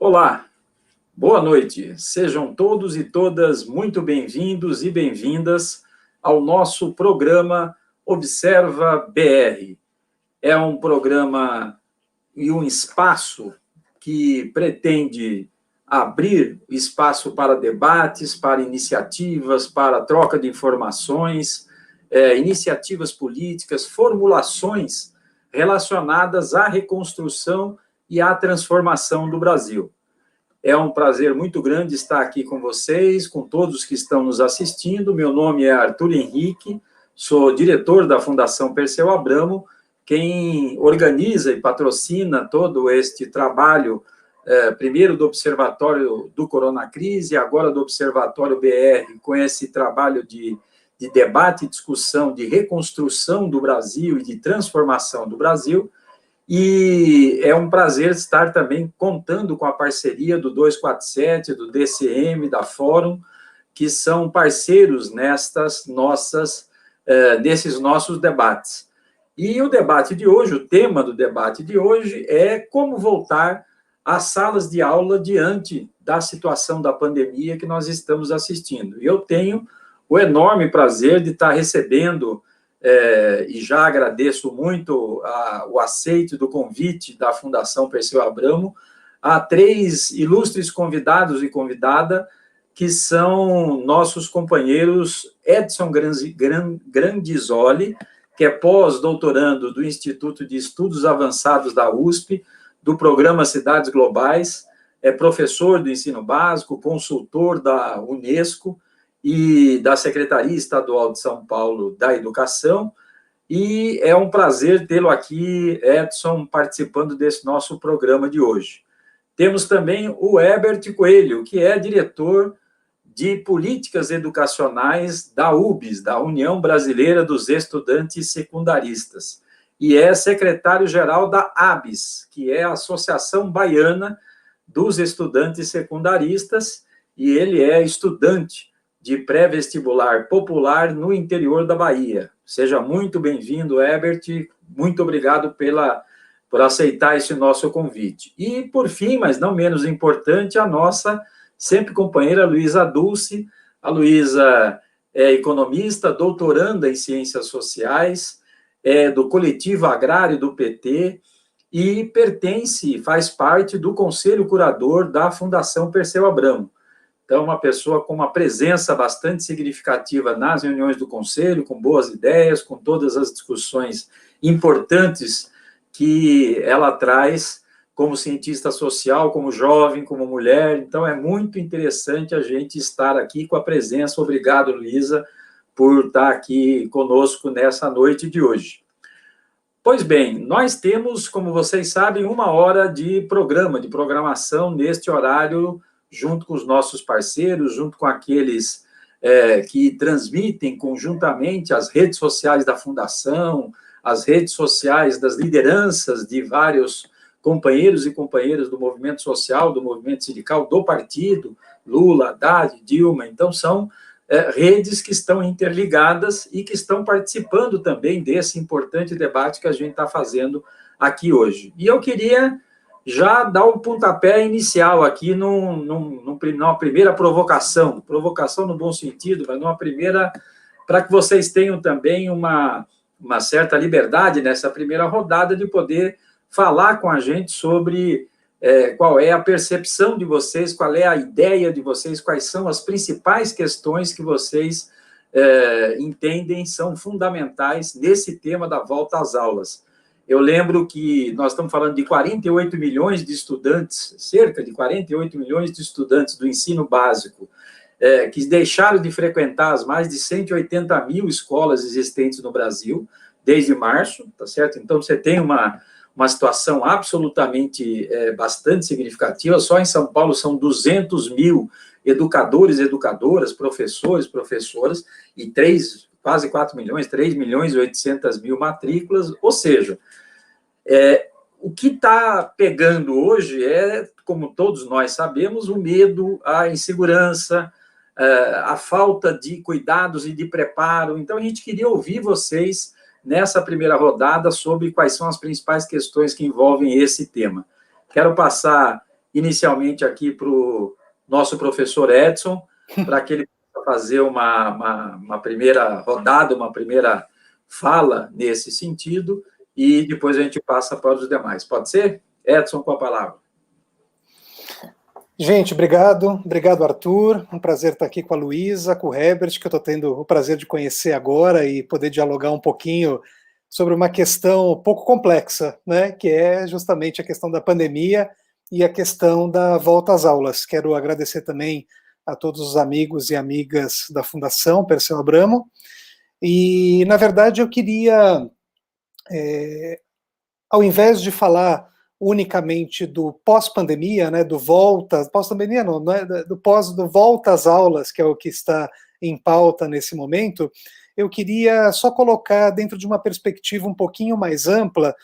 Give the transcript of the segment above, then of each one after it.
Olá, boa noite. Sejam todos e todas muito bem-vindos e bem-vindas ao nosso programa Observa BR. É um programa e um espaço que pretende abrir espaço para debates, para iniciativas, para troca de informações, iniciativas políticas, formulações relacionadas à reconstrução e à transformação do Brasil. É um prazer muito grande estar aqui com vocês, com todos que estão nos assistindo. Meu nome é Arthur Henrique, sou diretor da Fundação Perseu Abramo, quem organiza e patrocina todo este trabalho, primeiro do Observatório do Coronacrise, agora do Observatório BR, com esse trabalho de debate e discussão, de reconstrução do Brasil e de transformação do Brasil. E é um prazer estar também contando com a parceria do 247, do DCM, da Fórum, que são parceiros nesses nossos debates. E o debate de hoje, o tema do debate de hoje é como voltar às salas de aula diante da situação da pandemia que nós estamos assistindo. E eu tenho o enorme prazer de estar recebendo e já agradeço muito o aceite do convite da Fundação Perseu Abramo a 3 ilustres convidados e convidada, que são nossos companheiros Edson Grandizoli, que é pós-doutorando do Instituto de Estudos Avançados da USP, do programa Cidades Globais, é professor do ensino básico, consultor da Unesco, e da Secretaria Estadual de São Paulo da Educação, e é um prazer tê-lo aqui, Edson, participando desse nosso programa de hoje. Temos também o Herbert Coelho, que é diretor de Políticas Educacionais da UBS, da União Brasileira dos Estudantes Secundaristas, e é secretário-geral da ABS, que é a Associação Baiana dos Estudantes Secundaristas, e ele é estudante de pré-vestibular popular no interior da Bahia. Seja muito bem-vindo, Herbert, muito obrigado por aceitar esse nosso convite. E, por fim, mas não menos importante, a nossa sempre companheira Luísa Dulce. A Luísa é economista, doutoranda em Ciências Sociais, é do Coletivo Agrário do PT e faz parte do Conselho Curador da Fundação Perseu Abramo. Então, uma pessoa com uma presença bastante significativa nas reuniões do Conselho, com boas ideias, com todas as discussões importantes que ela traz como cientista social, como jovem, como mulher. Então, é muito interessante a gente estar aqui com a presença. Obrigado, Luísa, por estar aqui conosco nessa noite de hoje. Pois bem, nós temos, como vocês sabem, 1 hora de programação neste horário, junto com os nossos parceiros, junto com aqueles que transmitem conjuntamente as redes sociais da Fundação, as redes sociais das lideranças de vários companheiros e companheiras do movimento social, do movimento sindical, do partido, Lula, Haddad, Dilma. Então, são redes que estão interligadas e que estão participando também desse importante debate que a gente está fazendo aqui hoje. E eu queria já dar o pontapé inicial aqui numa primeira provocação no bom sentido, mas numa primeira, para que vocês tenham também uma certa liberdade nessa primeira rodada de poder falar com a gente sobre qual é a percepção de vocês, qual é a ideia de vocês, quais são as principais questões que vocês entendem são fundamentais nesse tema da volta às aulas. Eu lembro que nós estamos falando de 48 milhões de estudantes, cerca de 48 milhões de estudantes do ensino básico, que deixaram de frequentar as mais de 180 mil escolas existentes no Brasil, desde março, tá certo? Então, você tem uma situação absolutamente bastante significativa. Só em São Paulo são 200 mil educadores, educadoras, professores, professoras, e quase 4 milhões, 3 milhões e 800 mil matrículas, ou seja, o que está pegando hoje é, como todos nós sabemos, o medo, a insegurança, a falta de cuidados e de preparo. Então, a gente queria ouvir vocês nessa primeira rodada sobre quais são as principais questões que envolvem esse tema. Quero passar inicialmente aqui para o nosso professor Edson, para que ele possa fazer uma primeira rodada, uma primeira fala nesse sentido, e depois a gente passa para os demais. Pode ser? Edson, com a palavra. Gente, obrigado, Arthur. Um prazer estar aqui com a Luísa, com o Herbert, que eu estou tendo o prazer de conhecer agora e poder dialogar um pouquinho sobre uma questão um pouco complexa, né, que é justamente a questão da pandemia e a questão da volta às aulas. Quero agradecer também a todos os amigos e amigas da Fundação Perseu Abramo. E, na verdade, eu queria, ao invés de falar unicamente do pós-pandemia, né, do pós-pandemia não é do volta às aulas, que é o que está em pauta nesse momento, eu queria só colocar dentro de uma perspectiva um pouquinho mais ampla,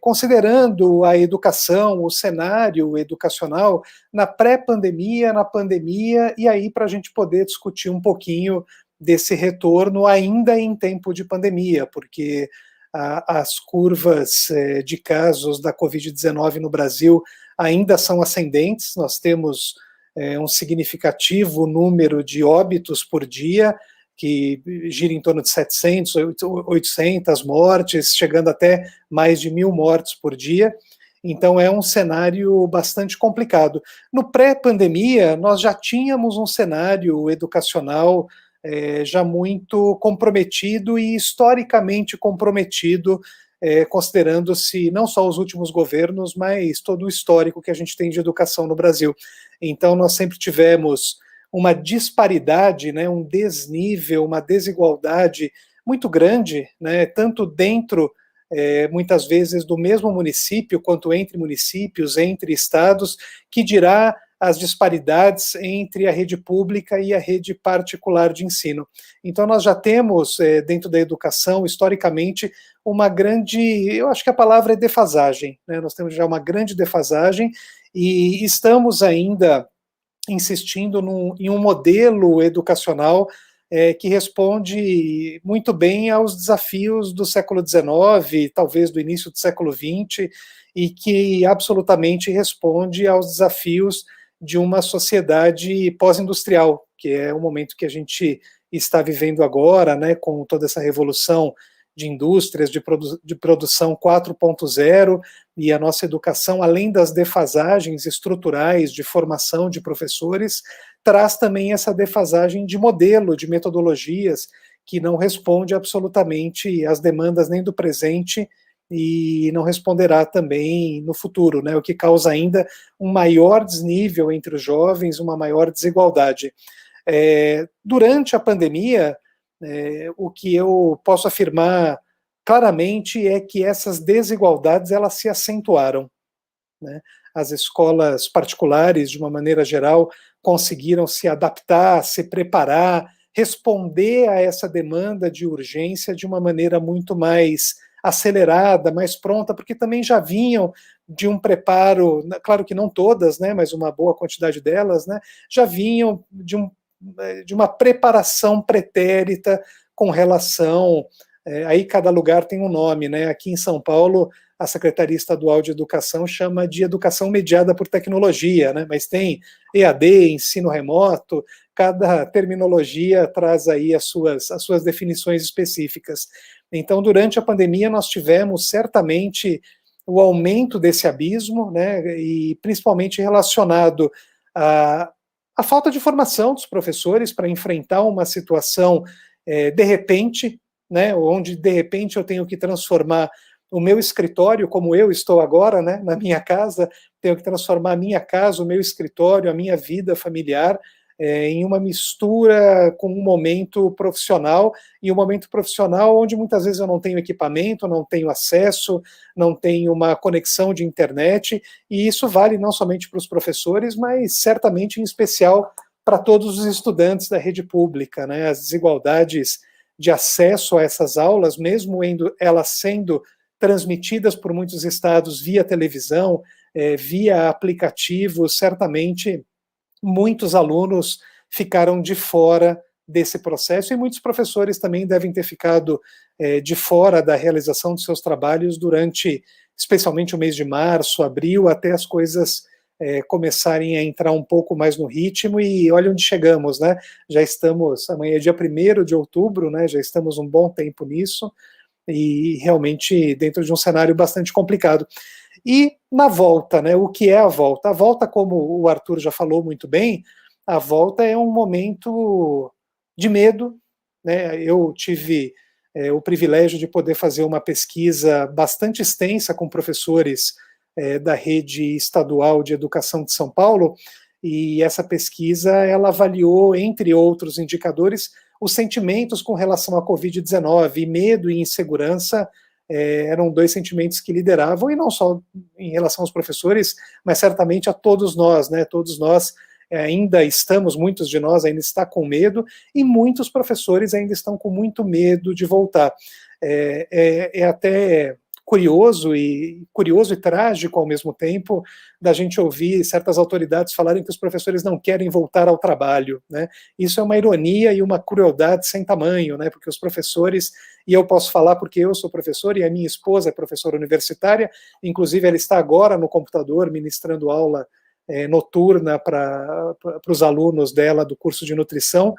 considerando a educação, o cenário educacional na pré-pandemia, na pandemia, e aí para a gente poder discutir um pouquinho desse retorno ainda em tempo de pandemia, porque as curvas de casos da Covid-19 no Brasil ainda são ascendentes, nós temos um significativo número de óbitos por dia, que gira em torno de 700, 800 mortes, chegando até mais de 1.000 mortes por dia. Então é um cenário bastante complicado. No pré-pandemia, nós já tínhamos um cenário educacional já muito comprometido e historicamente comprometido, considerando-se não só os últimos governos, mas todo o histórico que a gente tem de educação no Brasil. Então nós sempre tivemos uma disparidade, né, um desnível, uma desigualdade muito grande, né, tanto dentro, muitas vezes, do mesmo município, quanto entre municípios, entre estados, que dirá as disparidades entre a rede pública e a rede particular de ensino. Então nós já temos, dentro da educação, historicamente, uma grande, eu acho que a palavra é defasagem, né? Nós temos já uma grande defasagem e estamos ainda insistindo em um modelo educacional que responde muito bem aos desafios do século XIX, talvez do início do século XX, e que absolutamente responde aos desafios de uma sociedade pós-industrial, que é o momento que a gente está vivendo agora, né, com toda essa revolução de indústrias, de produção 4.0, e a nossa educação, além das defasagens estruturais de formação de professores, traz também essa defasagem de modelo, de metodologias, que não responde absolutamente às demandas nem do presente e não responderá também no futuro, né, o que causa ainda um maior desnível entre os jovens, uma maior desigualdade. Durante a pandemia, o que eu posso afirmar claramente é que essas desigualdades elas se acentuaram, né? As escolas particulares, de uma maneira geral, conseguiram se adaptar, se preparar, responder a essa demanda de urgência de uma maneira muito mais acelerada, mais pronta, porque também já vinham de um preparo, claro que não todas, né, mas uma boa quantidade delas, né, já vinham de uma preparação pretérita com relação, aí cada lugar tem um nome, né? Aqui em São Paulo, a Secretaria Estadual de Educação chama de educação mediada por tecnologia, né? Mas tem EAD, ensino remoto, cada terminologia traz aí as suas definições específicas. Então, durante a pandemia, nós tivemos certamente o aumento desse abismo, né? E principalmente relacionado a falta de formação dos professores para enfrentar uma situação de repente, né, onde de repente eu tenho que transformar o meu escritório, como eu estou agora, né, na minha casa, tenho que transformar a minha casa, o meu escritório, a minha vida familiar em uma mistura com um momento profissional, e um momento profissional onde muitas vezes eu não tenho equipamento, não tenho acesso, não tenho uma conexão de internet, e isso vale não somente para os professores, mas certamente em especial para todos os estudantes da rede pública, né? As desigualdades de acesso a essas aulas, mesmo elas sendo transmitidas por muitos estados via televisão, via aplicativos, certamente muitos alunos ficaram de fora desse processo e muitos professores também devem ter ficado de fora da realização dos seus trabalhos durante, especialmente o mês de março, abril, até as coisas começarem a entrar um pouco mais no ritmo, e olha onde chegamos, né? Já estamos, amanhã é dia 1º de outubro, né? Já estamos um bom tempo nisso, e realmente dentro de um cenário bastante complicado. E na volta, né? O que é a volta? A volta, como o Arthur já falou muito bem, a volta é um momento de medo, né? Eu tive o privilégio de poder fazer uma pesquisa bastante extensa com professores da rede estadual de educação de São Paulo, e essa pesquisa ela avaliou, entre outros indicadores, os sentimentos com relação à Covid-19, e medo e insegurança eram 2 sentimentos que lideravam, e não só em relação aos professores, mas certamente a todos nós, né? Todos nós ainda estamos, muitos de nós ainda está com medo, e muitos professores ainda estão com muito medo de voltar. É até curioso e trágico ao mesmo tempo da gente ouvir certas autoridades falarem que os professores não querem voltar ao trabalho, né? Isso é uma ironia e uma crueldade sem tamanho, né? Porque os professores, e eu posso falar porque eu sou professor e a minha esposa é professora universitária, inclusive ela está agora no computador ministrando aula noturna para os alunos dela do curso de nutrição,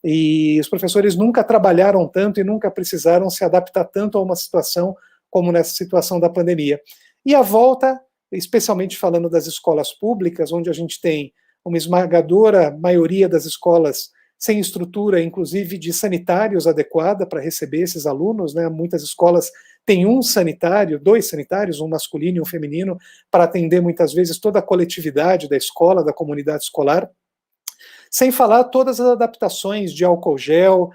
e os professores nunca trabalharam tanto e nunca precisaram se adaptar tanto a uma situação como nessa situação da pandemia. E a volta, especialmente falando das escolas públicas, onde a gente tem uma esmagadora maioria das escolas sem estrutura, inclusive de sanitários adequada para receber esses alunos, né? Muitas escolas têm 2 sanitários, um masculino e um feminino, para atender muitas vezes toda a coletividade da escola, da comunidade escolar, sem falar todas as adaptações de álcool gel,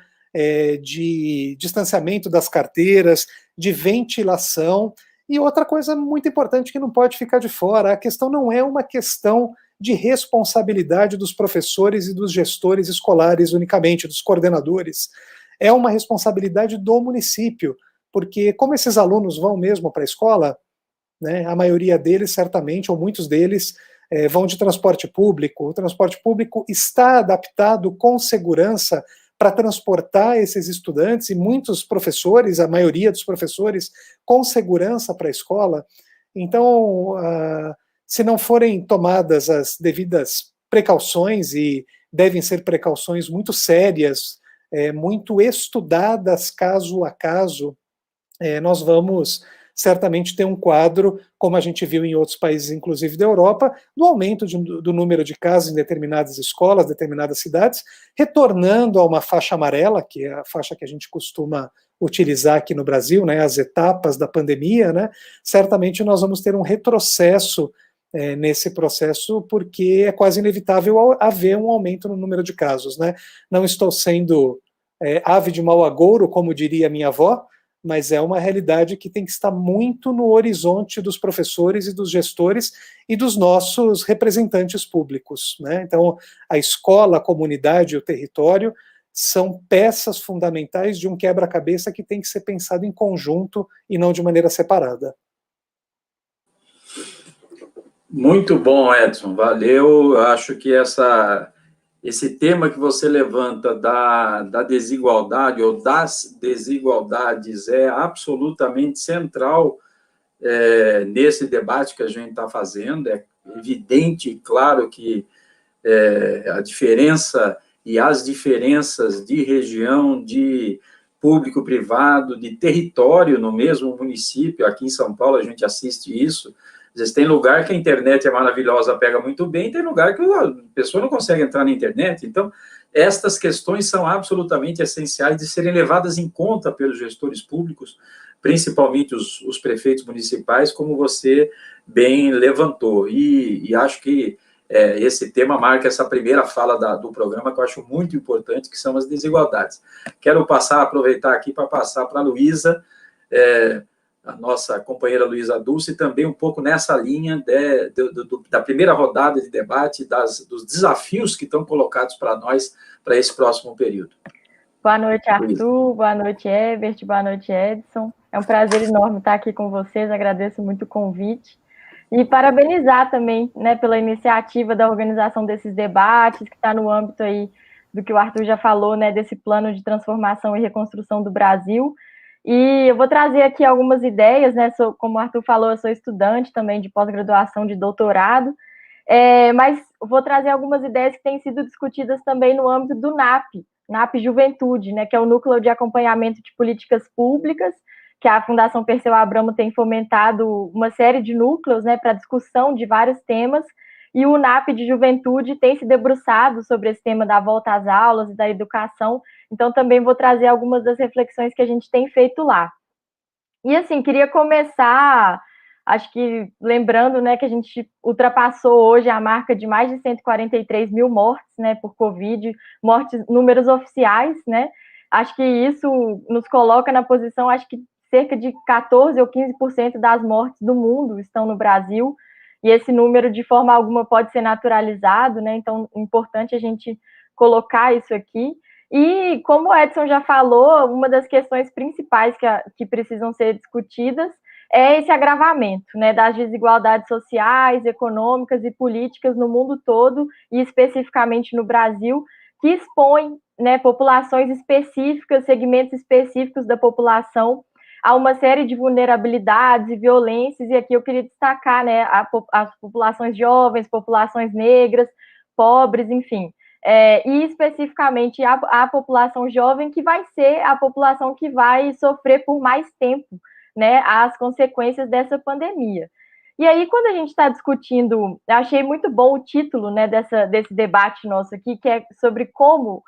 de distanciamento das carteiras, de ventilação, e outra coisa muito importante que não pode ficar de fora: a questão não é uma questão de responsabilidade dos professores e dos gestores escolares unicamente, dos coordenadores. É uma responsabilidade do município, porque como esses alunos vão mesmo para a escola, né, a maioria deles, certamente, ou muitos deles, vão de transporte público. O transporte público está adaptado com segurança para transportar esses estudantes, e muitos professores, a maioria dos professores, com segurança para a escola. Então, se não forem tomadas as devidas precauções, e devem ser precauções muito sérias, muito estudadas caso a caso, nós vamos certamente ter um quadro, como a gente viu em outros países, inclusive da Europa, do aumento do número de casos em determinadas escolas, determinadas cidades, retornando a uma faixa amarela, que é a faixa que a gente costuma utilizar aqui no Brasil, né, as etapas da pandemia, né? Certamente nós vamos ter um retrocesso nesse processo, porque é quase inevitável haver um aumento no número de casos, né? Não estou sendo ave de mau agouro, como diria minha avó, mas é uma realidade que tem que estar muito no horizonte dos professores e dos gestores e dos nossos representantes públicos, né? Então, a escola, a comunidade e o território são peças fundamentais de um quebra-cabeça que tem que ser pensado em conjunto e não de maneira separada. Muito bom, Edson, valeu. Eu acho que esse tema que você levanta da desigualdade ou das desigualdades é absolutamente central nesse debate que a gente está fazendo. É evidente e claro que a diferença e as diferenças de região, de público-privado, de território no mesmo município, aqui em São Paulo a gente assiste isso. Às vezes tem lugar que a internet é maravilhosa, pega muito bem, tem lugar que a pessoa não consegue entrar na internet. Então, estas questões são absolutamente essenciais de serem levadas em conta pelos gestores públicos, principalmente os prefeitos municipais, como você bem levantou. E acho que esse tema marca essa primeira fala do programa, que eu acho muito importante, que são as desigualdades. Quero aproveitar aqui para passar para a Luísa, a nossa companheira Luísa Dulce, também um pouco nessa linha da primeira rodada de debate, dos desafios que estão colocados para nós, para esse próximo período. Boa noite, Arthur, Luísa. Boa noite, Ebert, boa noite, Edson. É um prazer enorme estar aqui com vocês, agradeço muito o convite. E parabenizar também, né, pela iniciativa da organização desses debates, que está no âmbito aí do que o Arthur já falou, né, desse plano de transformação e reconstrução do Brasil. E eu vou trazer aqui algumas ideias, né? Como o Arthur falou, eu sou estudante também de pós-graduação de doutorado, Mas vou trazer algumas ideias que têm sido discutidas também no âmbito do NAP Juventude, né, que é o Núcleo de Acompanhamento de Políticas Públicas, que a Fundação Perseu Abramo tem fomentado uma série de núcleos, né, para discussão de vários temas, e o NAP de Juventude tem se debruçado sobre esse tema da volta às aulas e da educação, então também vou trazer algumas das reflexões que a gente tem feito lá. E assim, queria começar, acho que lembrando, né, que a gente ultrapassou hoje a marca de mais de 143 mil mortes, né, por Covid, números oficiais, né, acho que isso nos coloca na posição, acho que cerca de 14 ou 15% das mortes do mundo estão no Brasil, e esse número, de forma alguma, pode ser naturalizado, né, então é importante a gente colocar isso aqui. E, como o Edson já falou, uma das questões principais que precisam ser discutidas é esse agravamento, né, das desigualdades sociais, econômicas e políticas no mundo todo, e especificamente no Brasil, que expõe, né, populações específicas, segmentos específicos da população, a uma série de vulnerabilidades e violências, e aqui eu queria destacar, né, as populações jovens, populações negras, pobres, enfim. E especificamente a população jovem, que vai ser a população que vai sofrer por mais tempo, né, as consequências dessa pandemia. E aí, quando a gente está discutindo, eu achei muito bom o título, né, desse debate nosso aqui, que é sobre como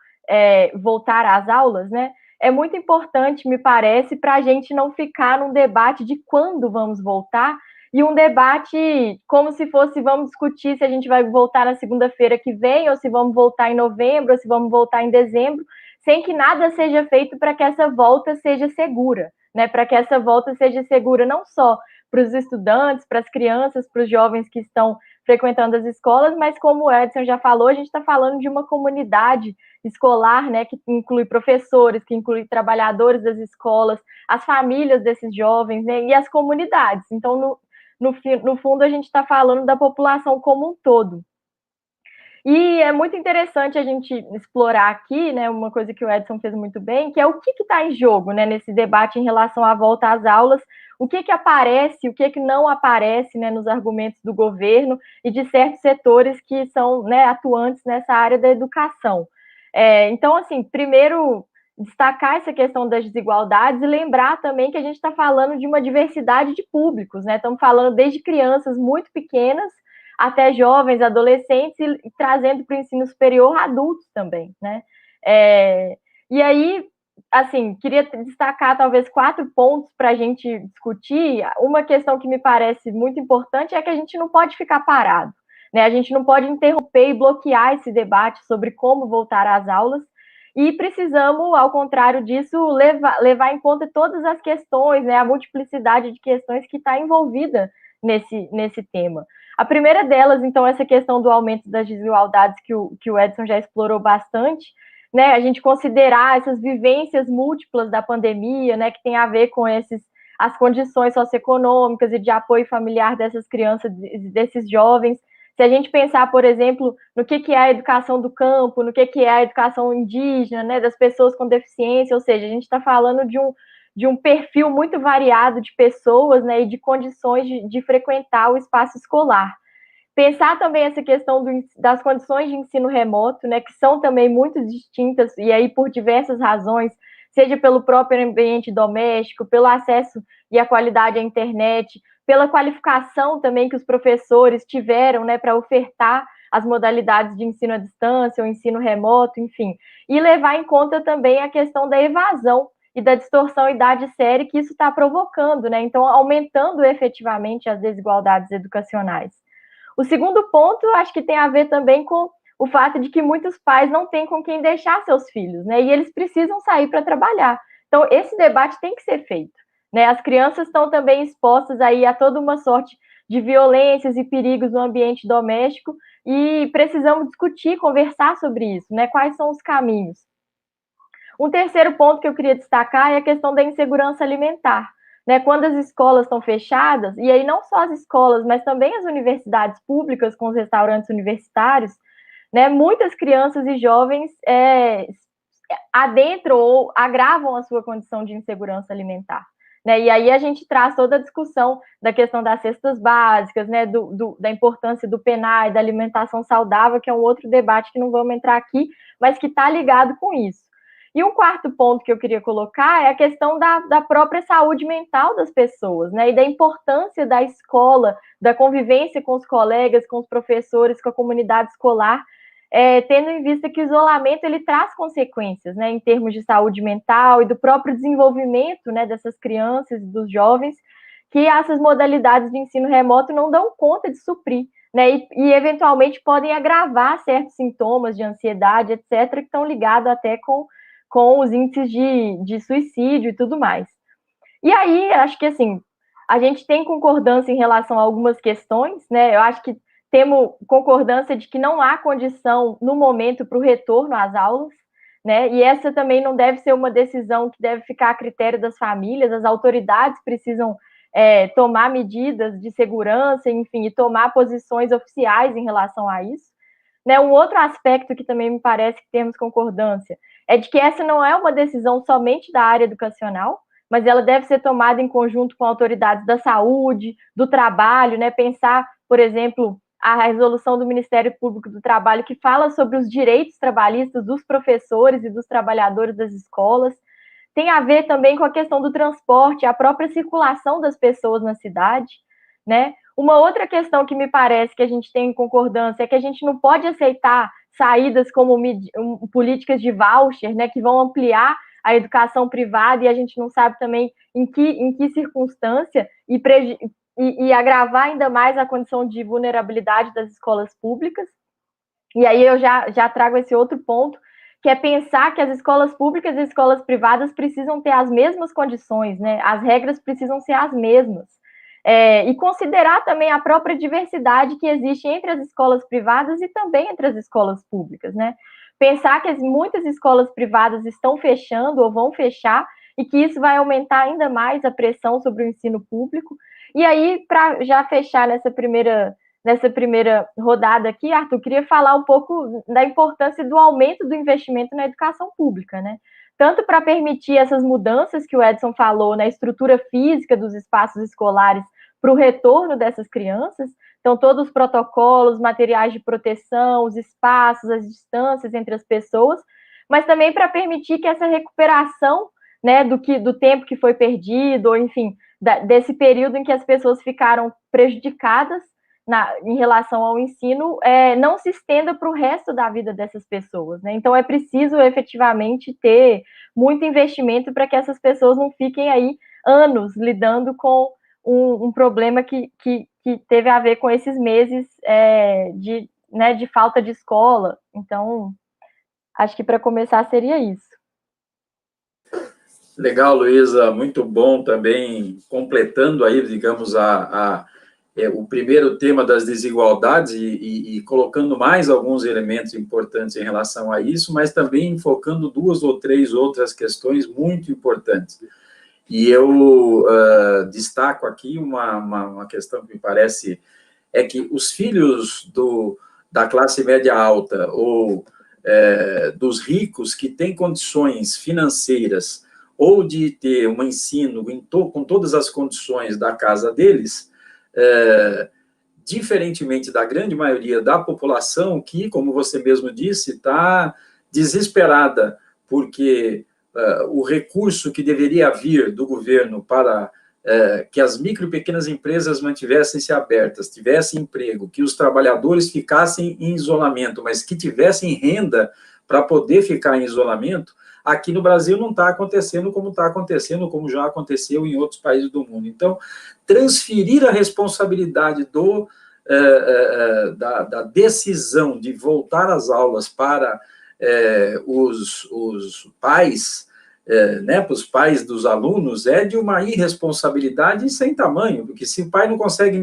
voltar às aulas, né? É muito importante, me parece, para a gente não ficar num debate de quando vamos voltar, e um debate como se fosse, vamos discutir se a gente vai voltar na segunda-feira que vem, ou se vamos voltar em novembro, ou se vamos voltar em dezembro, sem que nada seja feito para que essa volta seja segura, né? Para que essa volta seja segura não só para os estudantes, para as crianças, para os jovens que estão frequentando as escolas, mas como o Edson já falou, a gente está falando de uma comunidade escolar, né, que inclui professores, que inclui trabalhadores das escolas, as famílias desses jovens, né, e as comunidades. Então, no fundo, a gente está falando da população como um todo. E é muito interessante a gente explorar aqui, né, uma coisa que o Edson fez muito bem, que é o que está em jogo, né, nesse debate em relação à volta às aulas, o que aparece, o que não aparece, né, nos argumentos do governo e de certos setores que são, né, atuantes nessa área da educação. Então, assim, primeiro, destacar essa questão das desigualdades e lembrar também que a gente está falando de uma diversidade de públicos, né? Estamos falando desde crianças muito pequenas até jovens, adolescentes, e trazendo para o ensino superior adultos também, né? E aí, assim, queria destacar talvez 4 pontos para a gente discutir. Uma questão que me parece muito importante é que a gente não pode ficar parado, né? A gente não pode interromper e bloquear esse debate sobre como voltar às aulas, e precisamos, ao contrário disso, levar em conta todas as questões, né, a multiplicidade de questões que está envolvida nesse tema. A primeira delas, então, essa questão do aumento das desigualdades que o Edson já explorou bastante, né, a gente considerar essas vivências múltiplas da pandemia, né, que tem a ver com as condições socioeconômicas e de apoio familiar dessas crianças, desses jovens. Se a gente pensar, por exemplo, no que é a educação do campo, no que é a educação indígena, né, das pessoas com deficiência, ou seja, a gente está falando de um perfil muito variado de pessoas, né, e de condições de frequentar o espaço escolar. Pensar também essa questão das condições de ensino remoto, né, que são também muito distintas, e aí por diversas razões, seja pelo próprio ambiente doméstico, pelo acesso e a qualidade à internet, pela qualificação também que os professores tiveram, né, para ofertar as modalidades de ensino à distância, ou ensino remoto, enfim. E levar em conta também a questão da evasão e da distorção idade-série que isso está provocando, né? Então, aumentando efetivamente as desigualdades educacionais. O segundo ponto, acho que tem a ver também com o fato de que muitos pais não têm com quem deixar seus filhos, né? E eles precisam sair para trabalhar. Então, esse debate tem que ser feito, né? As crianças estão também expostas aí a toda uma sorte de violências e perigos no ambiente doméstico, e precisamos discutir, conversar sobre isso, né? Quais são os caminhos? Um terceiro ponto que eu queria destacar é a questão da insegurança alimentar, né? Quando as escolas estão fechadas, e aí não só as escolas, mas também as universidades públicas com os restaurantes universitários, né? Muitas crianças e jovens adentram ou agravam a sua condição de insegurança alimentar, né? E aí a gente traz toda a discussão da questão das cestas básicas, né? Da importância do PNAE, da alimentação saudável, que é um outro debate que não vamos entrar aqui, mas que está ligado com isso. E um quarto ponto que eu queria colocar é a questão da própria saúde mental das pessoas, né? E da importância da escola, da convivência com os colegas, com os professores, com a comunidade escolar, tendo em vista que o isolamento ele traz consequências, né, em termos de saúde mental e do próprio desenvolvimento, né, dessas crianças e dos jovens, que essas modalidades de ensino remoto não dão conta de suprir, né, e eventualmente podem agravar certos sintomas de ansiedade, etc., que estão ligados até com os índices de suicídio e tudo mais. E aí, acho que, assim, a gente tem concordância em relação a algumas questões, né, eu acho que temos concordância de que não há condição, no momento, para o retorno às aulas, né, e essa também não deve ser uma decisão que deve ficar a critério das famílias, as autoridades precisam tomar medidas de segurança, enfim, e tomar posições oficiais em relação a isso. Né, um outro aspecto que também me parece que temos concordância é de que essa não é uma decisão somente da área educacional, mas ela deve ser tomada em conjunto com autoridades da saúde, do trabalho, né, pensar, por exemplo, a resolução do Ministério Público do Trabalho, que fala sobre os direitos trabalhistas dos professores e dos trabalhadores das escolas, tem a ver também com a questão do transporte, a própria circulação das pessoas na cidade, né? Uma outra questão que me parece que a gente tem em concordância é que a gente não pode aceitar saídas como políticas de voucher, né, que vão ampliar a educação privada e a gente não sabe também em que circunstância e agravar ainda mais a condição de vulnerabilidade das escolas públicas. E aí eu já trago esse outro ponto, que é pensar que as escolas públicas e as escolas privadas precisam ter as mesmas condições, né? As regras precisam ser as mesmas. E considerar também a própria diversidade que existe entre as escolas privadas e também entre as escolas públicas, né? Pensar que muitas escolas privadas estão fechando ou vão fechar e que isso vai aumentar ainda mais a pressão sobre o ensino público. E aí, para já fechar nessa primeira rodada aqui, Arthur, queria falar um pouco da importância do aumento do investimento na educação pública, né? Tanto para permitir essas mudanças que o Edson falou na estrutura física dos espaços escolares para o retorno dessas crianças, então todos os protocolos, materiais de proteção, os espaços, as distâncias entre as pessoas, mas também para permitir que essa recuperação, né, do tempo que foi perdido, ou enfim, desse período em que as pessoas ficaram prejudicadas em relação ao ensino, não se estenda para o resto da vida dessas pessoas, né? Então é preciso efetivamente ter muito investimento para que essas pessoas não fiquem aí anos lidando com um problema que teve a ver com esses meses de falta de escola. Então, acho que para começar seria isso. Legal, Luísa, muito bom também, completando aí, digamos, o primeiro tema das desigualdades e colocando mais alguns elementos importantes em relação a isso, mas também focando 2 ou 3 outras questões muito importantes. E eu destaco aqui uma questão que me parece é que os filhos da classe média alta ou dos ricos que têm condições financeiras ou de ter um ensino com todas as condições da casa deles, diferentemente da grande maioria da população que, como você mesmo disse, está desesperada, porque o recurso que deveria vir do governo para que as micro e pequenas empresas mantivessem-se abertas, tivessem emprego, que os trabalhadores ficassem em isolamento, mas que tivessem renda para poder ficar em isolamento, aqui no Brasil não está acontecendo como está acontecendo, como já aconteceu em outros países do mundo. Então, transferir a responsabilidade da decisão de voltar às aulas para os pais, né, para os pais dos alunos, é de uma irresponsabilidade sem tamanho, porque se o pai não consegue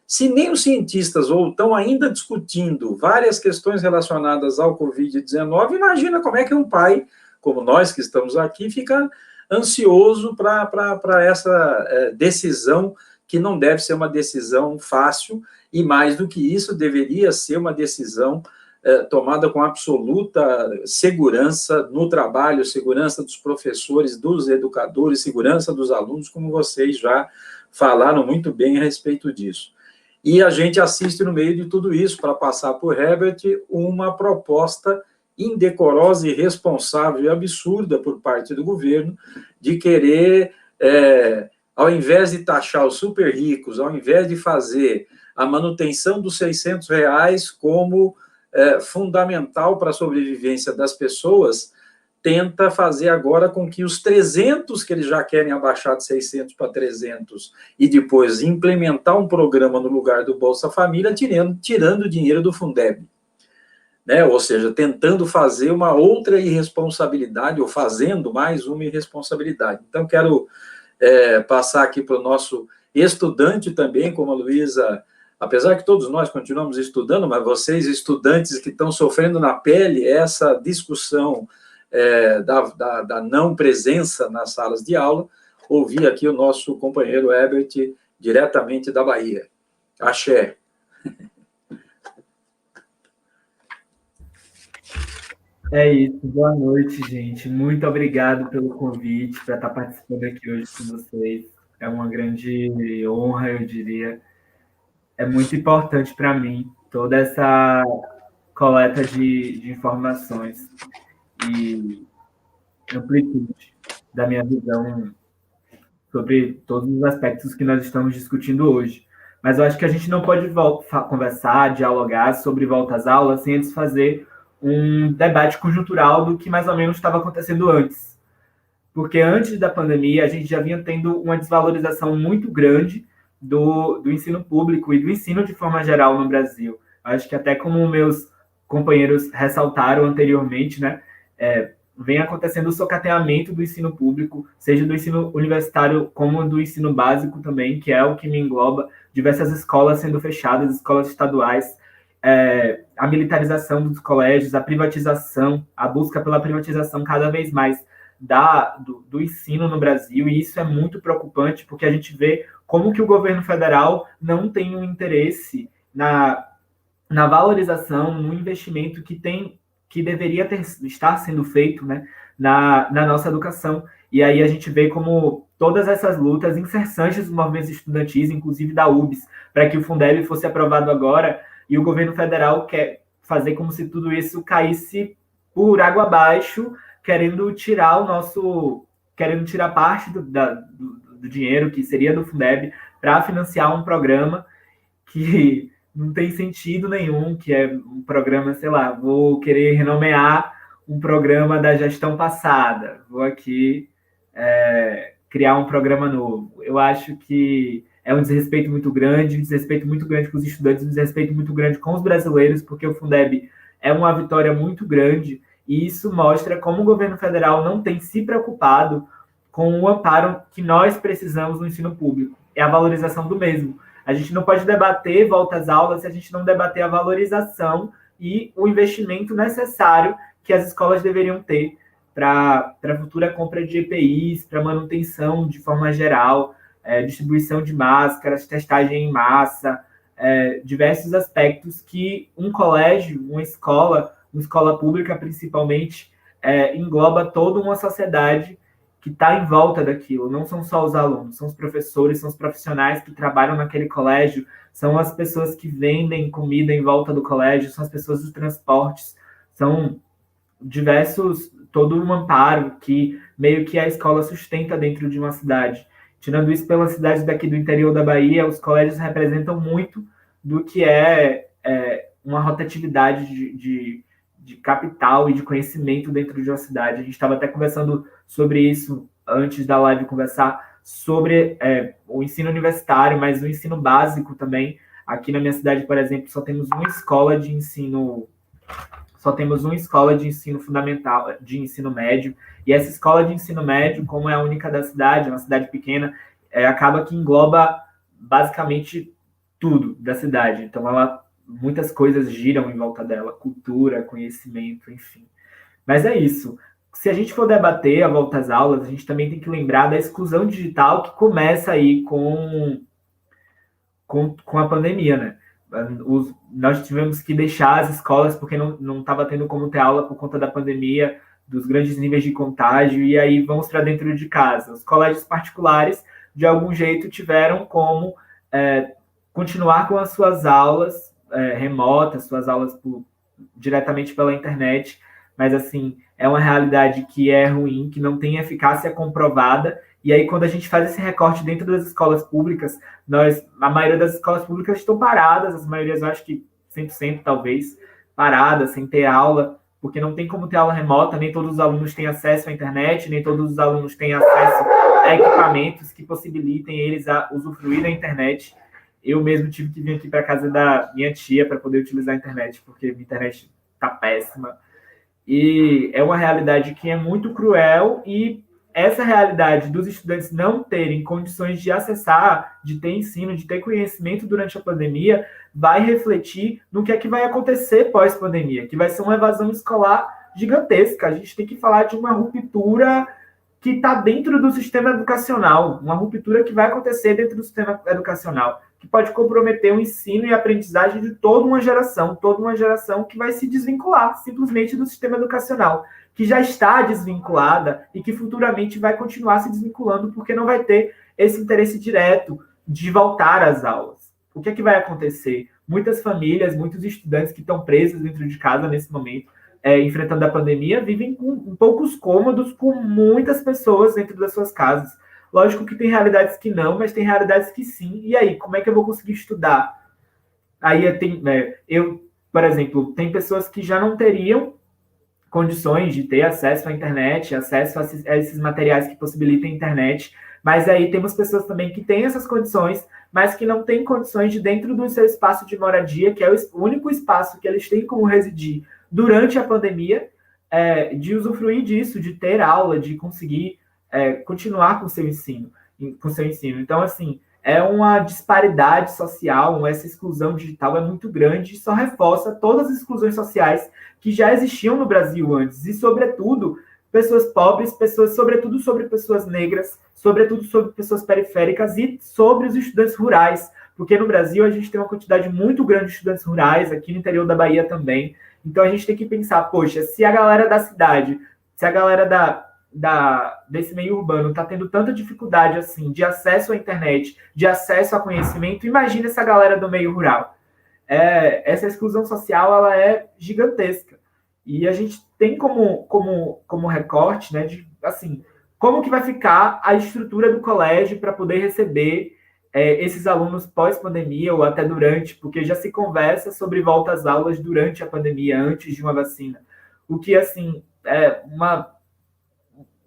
se nem os cientistas estão ainda discutindo várias questões relacionadas ao Covid-19, imagina como é que um pai, como nós que estamos aqui, fica ansioso para essa decisão, que não deve ser uma decisão fácil, e mais do que isso, deveria ser uma decisão tomada com absoluta segurança no trabalho, segurança dos professores, dos educadores, segurança dos alunos, como vocês já falaram muito bem a respeito disso. E a gente assiste no meio de tudo isso, para passar por Herbert, uma proposta indecorosa, irresponsável e absurda por parte do governo de querer, ao invés de taxar os super ricos, ao invés de fazer a manutenção dos R$600 como fundamental para a sobrevivência das pessoas, tenta fazer agora com que os 300 que eles já querem abaixar de 600 para 300 e depois implementar um programa no lugar do Bolsa Família, tirando o dinheiro do Fundeb. Né? Ou seja, tentando fazer uma outra irresponsabilidade, ou fazendo mais uma irresponsabilidade. Então, quero passar aqui para o nosso estudante também, como a Luísa, apesar que todos nós continuamos estudando, mas vocês, estudantes que estão sofrendo na pele essa discussão da não presença nas salas de aula, ouvir aqui o nosso companheiro Herbert, diretamente da Bahia. Axé. É isso, boa noite, gente. Muito obrigado pelo convite para estar participando aqui hoje com vocês. É uma grande honra, eu diria. É muito importante para mim toda essa coleta de informações e amplitude da minha visão sobre todos os aspectos que nós estamos discutindo hoje. Mas eu acho que a gente não pode conversar, dialogar sobre volta às aulas sem antes fazer um debate conjuntural do que mais ou menos estava acontecendo antes. Porque antes da pandemia, a gente já vinha tendo uma desvalorização muito grande do ensino público e do ensino de forma geral no Brasil. Acho que até como meus companheiros ressaltaram anteriormente, né, vem acontecendo o socateamento do ensino público, seja do ensino universitário como do ensino básico também, que é o que me engloba, diversas escolas sendo fechadas, escolas estaduais, a militarização dos colégios, a privatização, a busca pela privatização cada vez mais do ensino no Brasil, e isso é muito preocupante, porque a gente vê como que o governo federal não tem um interesse na valorização, no investimento que deveria estar sendo feito, né, na nossa educação. E aí a gente vê como todas essas lutas incessantes dos movimentos estudantis, inclusive da UBS, para que o Fundeb fosse aprovado agora, e o governo federal quer fazer como se tudo isso caísse por água abaixo, querendo tirar parte do dinheiro que seria do Fundeb para financiar um programa que não tem sentido nenhum, que é um programa, sei lá, vou querer renomear um programa da gestão passada, vou aqui criar um programa novo. Eu acho que é um desrespeito muito grande com os estudantes, um desrespeito muito grande com os brasileiros, porque o Fundeb é uma vitória muito grande, e isso mostra como o governo federal não tem se preocupado com o amparo que nós precisamos no ensino público, é a valorização do mesmo. A gente não pode debater volta às aulas se a gente não debater a valorização e o investimento necessário que as escolas deveriam ter para a futura compra de EPIs, para manutenção de forma geral, distribuição de máscaras, testagem em massa, diversos aspectos que um colégio, uma escola pública principalmente, engloba toda uma sociedade que está em volta daquilo. Não são só os alunos, são os professores, são os profissionais que trabalham naquele colégio, são as pessoas que vendem comida em volta do colégio, são as pessoas dos transportes, são todo um amparo que meio que a escola sustenta dentro de uma cidade. Tirando isso, pela cidade daqui do interior da Bahia, os colégios representam muito do que é uma rotatividade de capital e de conhecimento dentro de uma cidade. A gente estava até conversando sobre isso antes da live, conversar sobre o ensino universitário, mas o ensino básico também. Aqui na minha cidade, por exemplo, só temos uma escola de ensino fundamental, de ensino médio, e essa escola de ensino médio, como é a única da cidade, é uma cidade pequena, acaba que engloba basicamente tudo da cidade. Então, muitas coisas giram em volta dela, cultura, conhecimento, enfim. Mas é isso. Se a gente for debater a volta às aulas, a gente também tem que lembrar da exclusão digital que começa aí com a pandemia, né? nós tivemos que deixar as escolas porque não estava tendo como ter aula por conta da pandemia, dos grandes níveis de contágio, e aí vamos para dentro de casa. Os colégios particulares, de algum jeito, tiveram como continuar com as suas aulas remotas, suas aulas diretamente pela internet, mas, assim, é uma realidade que é ruim, que não tem eficácia comprovada, e aí, quando a gente faz esse recorte dentro das escolas públicas, a maioria das escolas públicas estão paradas, as maiorias, eu acho que 100% talvez, paradas, sem ter aula, porque não tem como ter aula remota, nem todos os alunos têm acesso à internet, nem todos os alunos têm acesso a equipamentos que possibilitem eles a usufruir da internet. Eu mesmo tive que vir aqui para casa da minha tia para poder utilizar a internet, porque minha internet está péssima. E é uma realidade que é muito cruel, e essa realidade dos estudantes não terem condições de acessar, de ter ensino, de ter conhecimento durante a pandemia, vai refletir no que é que vai acontecer pós-pandemia, que vai ser uma evasão escolar gigantesca. A gente tem que falar de uma ruptura que está dentro do sistema educacional, uma ruptura que vai acontecer dentro do sistema educacional, que pode comprometer o ensino e a aprendizagem de toda uma geração que vai se desvincular simplesmente do sistema educacional, que já está desvinculada e que futuramente vai continuar se desvinculando porque não vai ter esse interesse direto de voltar às aulas. O que é que vai acontecer? Muitas famílias, muitos estudantes que estão presos dentro de casa nesse momento, enfrentando a pandemia, vivem com poucos cômodos com muitas pessoas dentro das suas casas. Lógico que tem realidades que não, mas tem realidades que sim. E aí, como é que eu vou conseguir estudar? Aí por exemplo, tem pessoas que já não teriam condições de ter acesso à internet, acesso a esses materiais que possibilitam a internet, mas aí temos pessoas também que têm essas condições, mas que não têm condições de, dentro do seu espaço de moradia, que é o único espaço que eles têm como residir durante a pandemia, de usufruir disso, de ter aula, de conseguir continuar com seu ensino. Então, assim, é uma disparidade social, essa exclusão digital é muito grande e só reforça todas as exclusões sociais que já existiam no Brasil antes, e, sobretudo, pessoas pobres, sobretudo sobre pessoas negras, sobretudo sobre pessoas periféricas e sobre os estudantes rurais, porque no Brasil a gente tem uma quantidade muito grande de estudantes rurais, aqui no interior da Bahia também. Então a gente tem que pensar, poxa, se a galera da cidade, se a galera desse meio urbano está tendo tanta dificuldade assim de acesso à internet, de acesso a conhecimento, imagina essa galera do meio rural. Essa exclusão social, ela é gigantesca. E a gente tem como recorte, né, de, assim, como que vai ficar a estrutura do colégio para poder receber esses alunos pós-pandemia ou até durante, porque já se conversa sobre volta às aulas durante a pandemia, antes de uma vacina. O que, assim, é uma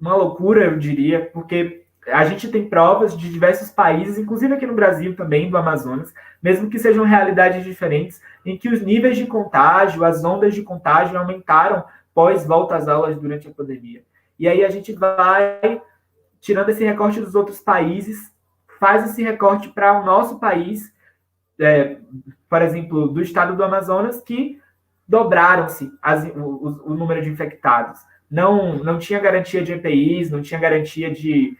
loucura, eu diria, porque a gente tem provas de diversos países, inclusive aqui no Brasil também, do Amazonas, mesmo que sejam realidades diferentes, em que os níveis de contágio, as ondas de contágio aumentaram pós-volta às aulas durante a pandemia. E aí a gente vai tirando esse recorte dos outros países, faz esse recorte para o nosso país, por exemplo, do estado do Amazonas, que dobraram-se o número de infectados. Não tinha garantia de EPIs, não tinha garantia de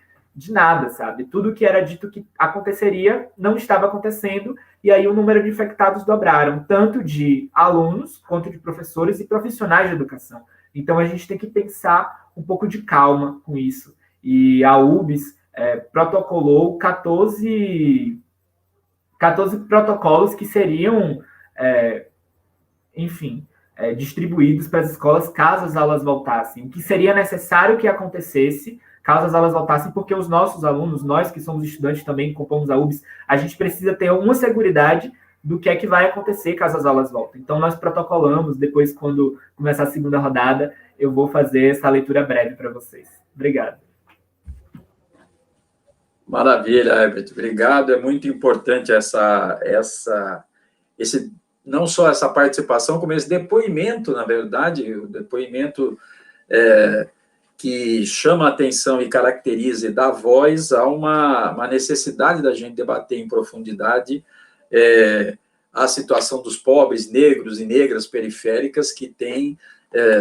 nada, sabe? Tudo que era dito que aconteceria não estava acontecendo, e aí o número de infectados dobraram, tanto de alunos, quanto de professores e profissionais de educação. Então, a gente tem que pensar um pouco de calma com isso. E a UBS protocolou 14 protocolos que seriam, distribuídos para as escolas caso as aulas voltassem. O que seria necessário que acontecesse caso as aulas voltassem, porque os nossos alunos, nós que somos estudantes também, que compomos a UBS, a gente precisa ter uma seguridade do que é que vai acontecer caso as aulas voltem. Então, nós protocolamos, depois, quando começar a segunda rodada, eu vou fazer essa leitura breve para vocês. Obrigado. Maravilha, Herbert. Obrigado. É muito importante não só essa participação, como esse depoimento, na verdade, o depoimento que chama a atenção e caracteriza e dá voz a uma necessidade da gente debater em profundidade a situação dos pobres, negros e negras periféricas, que têm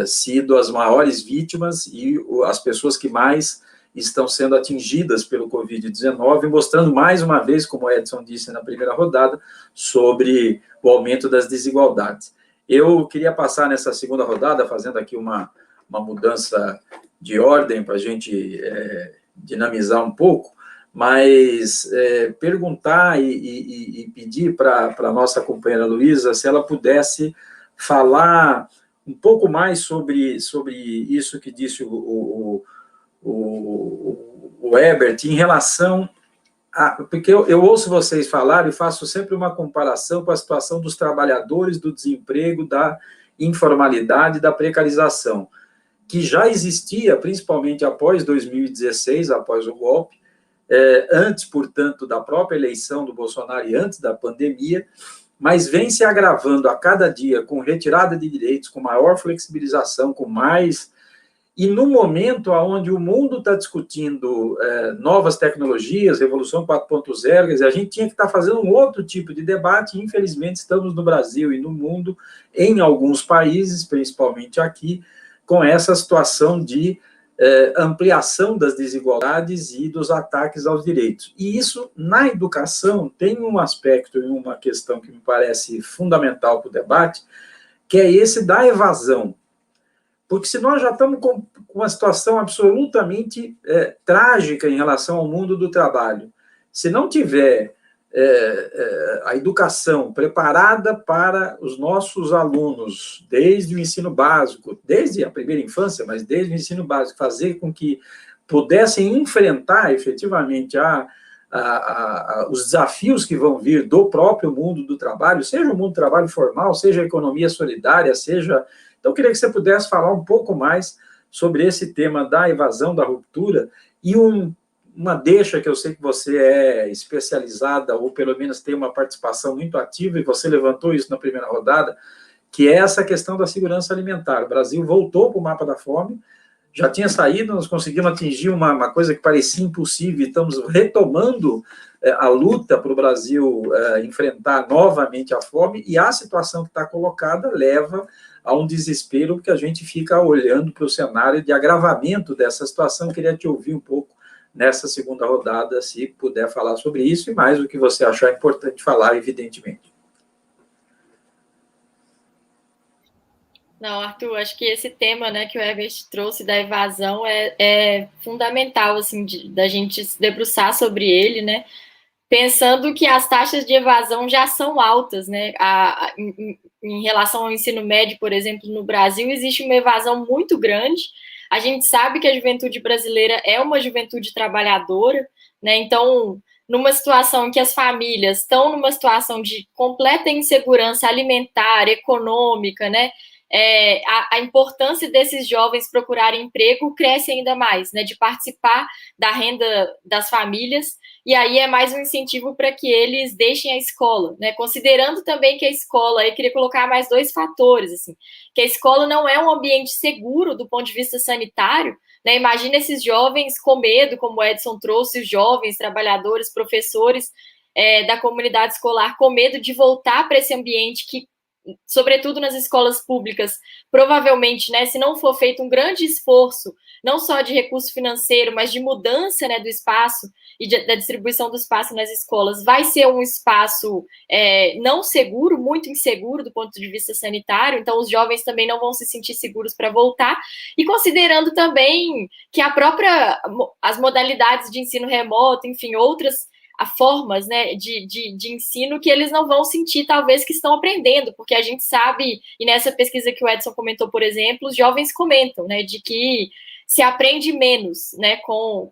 sido as maiores vítimas e as pessoas que mais estão sendo atingidas pelo Covid-19, mostrando mais uma vez, como o Edson disse na primeira rodada, sobre o aumento das desigualdades. Eu queria passar nessa segunda rodada, fazendo aqui uma mudança de ordem para a gente dinamizar um pouco, mas perguntar e pedir para a nossa companheira Luísa se ela pudesse falar um pouco mais sobre isso que disse o Herbert em relação a... Porque eu ouço vocês falar e faço sempre uma comparação com a situação dos trabalhadores, do desemprego, da informalidade, da precarização, que já existia, principalmente após 2016, após o golpe, antes, portanto, da própria eleição do Bolsonaro e antes da pandemia, mas vem se agravando a cada dia com retirada de direitos, com maior flexibilização, com mais... E no momento onde o mundo está discutindo novas tecnologias, Revolução 4.0, a gente tinha que estar fazendo um outro tipo de debate, e infelizmente estamos no Brasil e no mundo, em alguns países, principalmente aqui, com essa situação de ampliação das desigualdades e dos ataques aos direitos. E isso, na educação, tem um aspecto e uma questão que me parece fundamental para o debate, que é esse da evasão. Porque se nós já estamos com uma situação absolutamente trágica em relação ao mundo do trabalho, se não tiver a educação preparada para os nossos alunos, desde o ensino básico, desde a primeira infância, mas desde o ensino básico, fazer com que pudessem enfrentar efetivamente os desafios que vão vir do próprio mundo do trabalho, seja o mundo do trabalho formal, seja a economia solidária, seja... Então, eu queria que você pudesse falar um pouco mais sobre esse tema da evasão, da ruptura, e uma deixa que eu sei que você é especializada, ou pelo menos tem uma participação muito ativa, e você levantou isso na primeira rodada, que é essa questão da segurança alimentar. O Brasil voltou para o mapa da fome, já tinha saído, nós conseguimos atingir uma coisa que parecia impossível, e estamos retomando a luta para o Brasil enfrentar novamente a fome, e a situação que está colocada leva a um desespero, porque a gente fica olhando para o cenário de agravamento dessa situação. Queria te ouvir um pouco nessa segunda rodada, se puder falar sobre isso, e mais o que você achar importante falar, evidentemente. Não, Arthur, acho que esse tema, né, que o Herbert trouxe da evasão é fundamental, assim, da gente se debruçar sobre ele, né, pensando que as taxas de evasão já são altas, né, em relação ao ensino médio, por exemplo, no Brasil, existe uma evasão muito grande. A gente sabe que a juventude brasileira é uma juventude trabalhadora, né, então, numa situação em que as famílias estão numa situação de completa insegurança alimentar, econômica, né, a importância desses jovens procurarem emprego cresce ainda mais, né, de participar da renda das famílias, e aí é mais um incentivo para que eles deixem a escola, né, considerando também que a escola, eu queria colocar mais dois fatores, assim, que a escola não é um ambiente seguro do ponto de vista sanitário, né, imagina esses jovens com medo, como o Edson trouxe, os jovens, trabalhadores, professores da comunidade escolar com medo de voltar para esse ambiente que, sobretudo nas escolas públicas, provavelmente, né, se não for feito um grande esforço, não só de recurso financeiro, mas de mudança, né, do espaço e da distribuição do espaço nas escolas, vai ser um espaço não seguro, muito inseguro do ponto de vista sanitário, então os jovens também não vão se sentir seguros para voltar, e considerando também que as modalidades de ensino remoto, enfim, outras formas, né, de ensino que eles não vão sentir, talvez, que estão aprendendo, porque a gente sabe, e nessa pesquisa que o Edson comentou, por exemplo, os jovens comentam, né, de que se aprende menos, né, com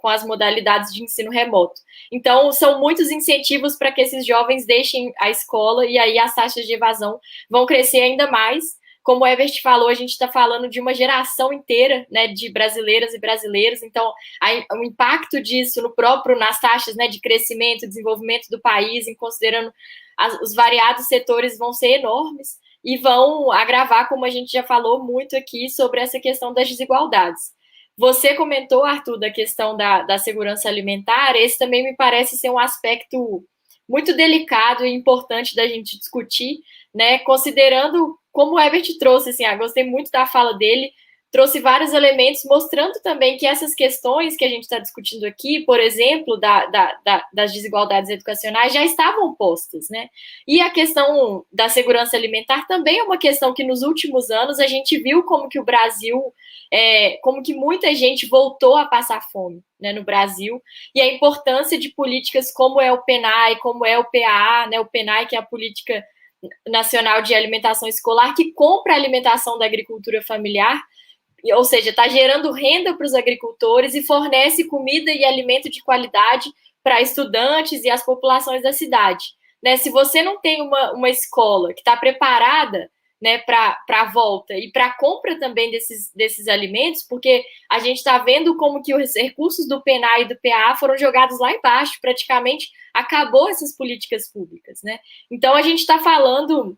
as modalidades de ensino remoto. Então, são muitos incentivos para que esses jovens deixem a escola, e aí as taxas de evasão vão crescer ainda mais. Como o Herbert falou, a gente está falando de uma geração inteira, né, de brasileiras e brasileiros, então o impacto disso nas taxas, né, de crescimento e desenvolvimento do país, em considerando os variados setores, vão ser enormes e vão agravar, como a gente já falou muito aqui, sobre essa questão das desigualdades. Você comentou, Arthur, da questão da segurança alimentar, esse também me parece ser um aspecto muito delicado e importante da gente discutir, né, considerando, como o Herbert trouxe, assim, gostei muito da fala dele, trouxe vários elementos mostrando também que essas questões que a gente está discutindo aqui, por exemplo, das desigualdades educacionais, já estavam postas, né? E a questão da segurança alimentar também é uma questão que nos últimos anos a gente viu como que o Brasil, como que muita gente voltou a passar fome, né, no Brasil, e a importância de políticas como é o PNAE, como é o PAA, né, o PNAE, que é a Política Nacional de Alimentação Escolar, que compra a alimentação da agricultura familiar, ou seja, está gerando renda para os agricultores e fornece comida e alimento de qualidade para estudantes e as populações da cidade. Né? Se você não tem uma escola que está preparada, né, para a volta e para a compra também desses alimentos, porque a gente está vendo como que os recursos do PNAE e do PA foram jogados lá embaixo, praticamente acabou essas políticas públicas. Né? Então, a gente está falando,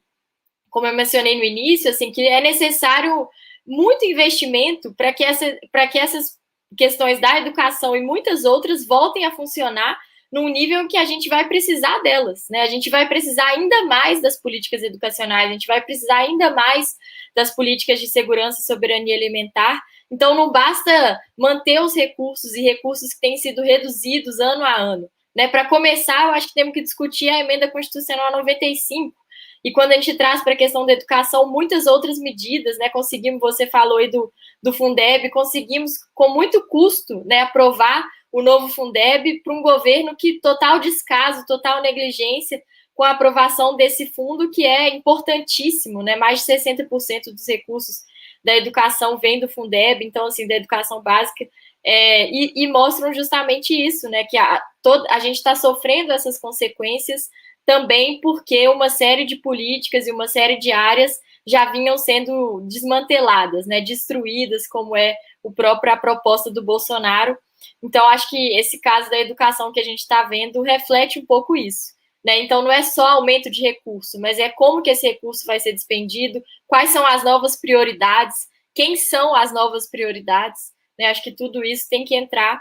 como eu mencionei no início, assim, que é necessário muito investimento para que essas questões da educação e muitas outras voltem a funcionar num nível que a gente vai precisar delas, né? A gente vai precisar ainda mais das políticas educacionais, a gente vai precisar ainda mais das políticas de segurança e soberania alimentar. Então, não basta manter os recursos e recursos que têm sido reduzidos ano a ano, né? Para começar, eu acho que temos que discutir a emenda constitucional 95, e quando a gente traz para a questão da educação, muitas outras medidas, né? Conseguimos, você falou aí do Fundeb, conseguimos, com muito custo, né, aprovar o novo Fundeb para um governo que total descaso, total negligência com a aprovação desse fundo, que é importantíssimo, né? Mais de 60% dos recursos da educação vem do Fundeb, então, assim, da educação básica, e mostram justamente isso, né? Que a gente está sofrendo essas consequências também porque uma série de políticas e uma série de áreas já vinham sendo desmanteladas, né, destruídas, como é a proposta do Bolsonaro. Então, acho que esse caso da educação que a gente está vendo reflete um pouco isso. Né? Então, não é só aumento de recurso, mas é como que esse recurso vai ser despendido, quais são as novas prioridades, quem são as novas prioridades. Né? Acho que tudo isso tem que entrar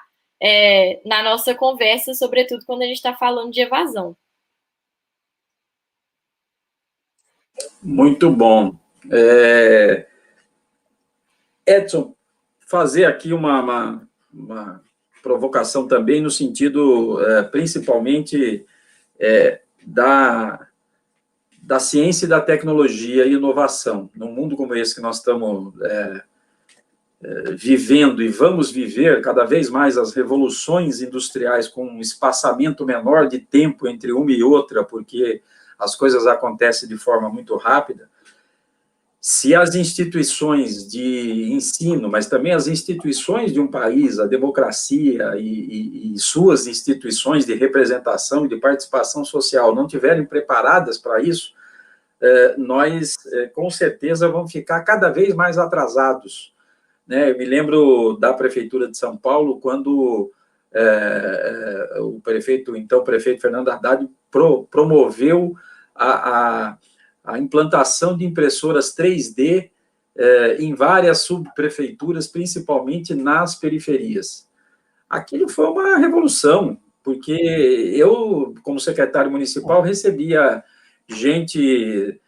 na nossa conversa, sobretudo quando a gente está falando de evasão. Muito bom. Edson, fazer aqui uma provocação também no sentido, principalmente, da ciência e da tecnologia e inovação. Num mundo como esse que nós estamos vivendo e vamos viver cada vez mais as revoluções industriais com um espaçamento menor de tempo entre uma e outra, porque as coisas acontecem de forma muito rápida. Se as instituições de ensino, mas também as instituições de um país, a democracia e suas instituições de representação e de participação social não estiverem preparadas para isso, nós, com certeza, vamos ficar cada vez mais atrasados. Né? Eu me lembro da Prefeitura de São Paulo, quando o prefeito Fernando Haddad promoveu a implantação de impressoras 3D em várias subprefeituras, principalmente nas periferias. Aquilo foi uma revolução, porque eu, como secretário municipal, recebia gente